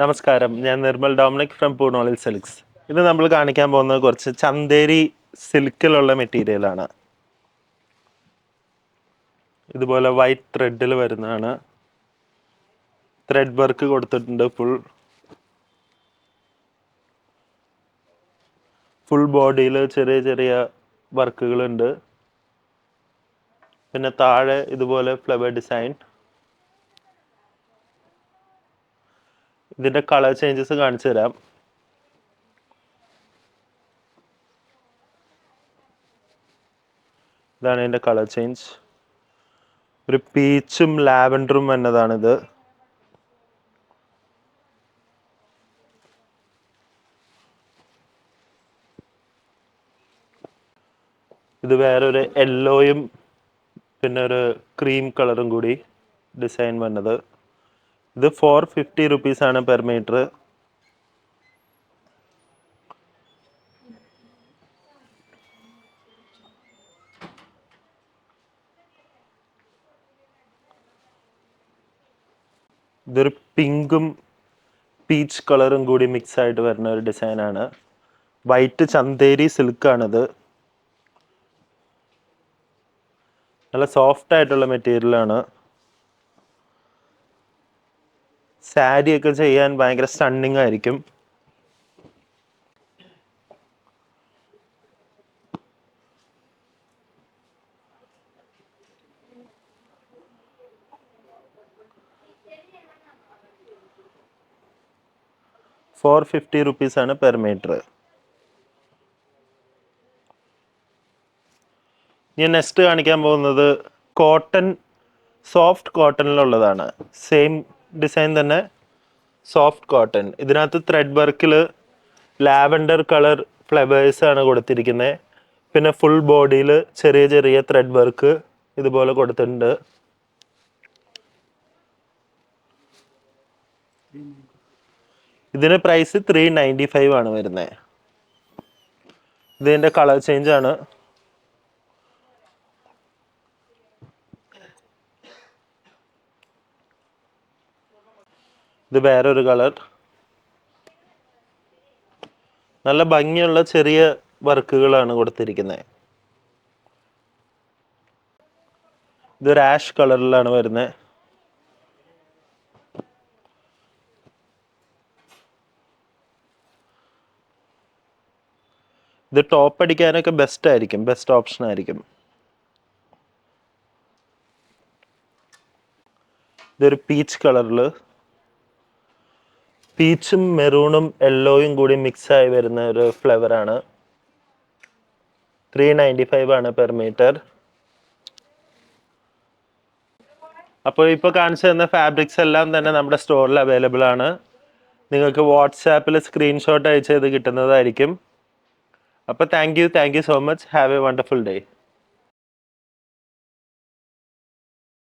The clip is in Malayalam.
നമസ്കാരം, ഞാൻ നിർമ്മൽ ഡൊമിനിക് ഫ്രം പൂണോളിൽ സിൽക്സ്. ഇത് നമ്മൾ കാണിക്കാൻ പോകുന്നത് കുറച്ച് ചന്തേരി സിൽക്കിലുള്ള മെറ്റീരിയലാണ്. ഇതുപോലെ വൈറ്റ് ത്രെഡിൽ വരുന്നതാണ്. ത്രെഡ് വർക്ക് കൊടുത്തിട്ടുണ്ട്. ഫുൾ ബോഡിയിൽ ചെറിയ ചെറിയ വർക്കുകളുണ്ട്. പിന്നെ താഴെ ഇതുപോലെ ഫ്ലവർ ഡിസൈൻ. ഇതിൻ്റെ കളർ ചേഞ്ചസ് കാണിച്ചു തരാം. ഇതാണ് ഇതിൻ്റെ കളർ ചേഞ്ച്. ഒരു പീച്ചും ലാവൻഡറും എന്നതാണിത്. ഇത് വേറൊരു യെല്ലോയും പിന്നെ ഒരു ക്രീം കളറും കൂടി ഡിസൈൻ വന്നത്. ഇത് 450 റുപ്പീസാണ് പെർ മീറ്റർ. ഇതൊരു പിങ്കും പീച്ച് കളറും കൂടി മിക്സ് ആയിട്ട് വരുന്ന ഒരു ഡിസൈനാണ്. വൈറ്റ് ചന്തേരി സിൽക്കാണിത്. നല്ല സോഫ്റ്റ് ആയിട്ടുള്ള മെറ്റീരിയലാണ്. സാരി ഒക്കെ ചെയ്യാൻ ഭയങ്കര സ്റ്റണ്ണിങ് ആയിരിക്കും. ₹450 പെർ മീറ്റർ. ഞാൻ നെക്സ്റ്റ് കാണിക്കാൻ പോകുന്നത് കോട്ടൺ, സോഫ്റ്റ് കോട്ടണിലുള്ളതാണ്. സെയിം ഡിസൈൻ തന്നെ, സോഫ്റ്റ് കോട്ടൺ. ഇതിനകത്ത് ത്രെഡ് വർക്കിൽ ലാവൻഡർ കളർ ഫ്ലവേഴ്സ് ആണ് കൊടുത്തിരിക്കുന്നത്. പിന്നെ ഫുൾ ബോഡിയിൽ ചെറിയ ചെറിയ ത്രെഡ് വർക്ക് ഇതുപോലെ കൊടുത്തിട്ടുണ്ട്. ഇതിന് പ്രൈസ് 395 ആണ് വരുന്നത്. ഇതിൻ്റെ കളർ ചേഞ്ച് ആണ്. ഇത് വേറൊരു കളർ. നല്ല ഭംഗിയുള്ള ചെറിയ വർക്കുകളാണ് കൊടുത്തിരിക്കുന്നത്. ഇതൊരു ആഷ് കളറിലാണ് വരുന്നത്. ഇത് ടോപ്പ് അടിക്കാനൊക്കെ ബെസ്റ്റ് ആയിരിക്കും, ബെസ്റ്റ് ഓപ്ഷൻ ആയിരിക്കും. ഇതൊരു പീച്ച് കളറിൽ, പീച്ചും മെറൂണും യെല്ലോയും കൂടി മിക്സ് ആയി വരുന്ന ഒരു ഫ്ലവറാണ്. 395 ആണ് പെർ മീറ്റർ. അപ്പോൾ ഇപ്പോൾ കാണിച്ചു തന്ന ഫാബ്രിക്സ് എല്ലാം തന്നെ നമ്മുടെ സ്റ്റോറിൽ അവൈലബിൾ ആണ്. നിങ്ങൾക്ക് വാട്സാപ്പിൽ സ്ക്രീൻഷോട്ട് അയച്ചത് കിട്ടുന്നതായിരിക്കും. അപ്പോൾ thank you so much. Have A wonderful day.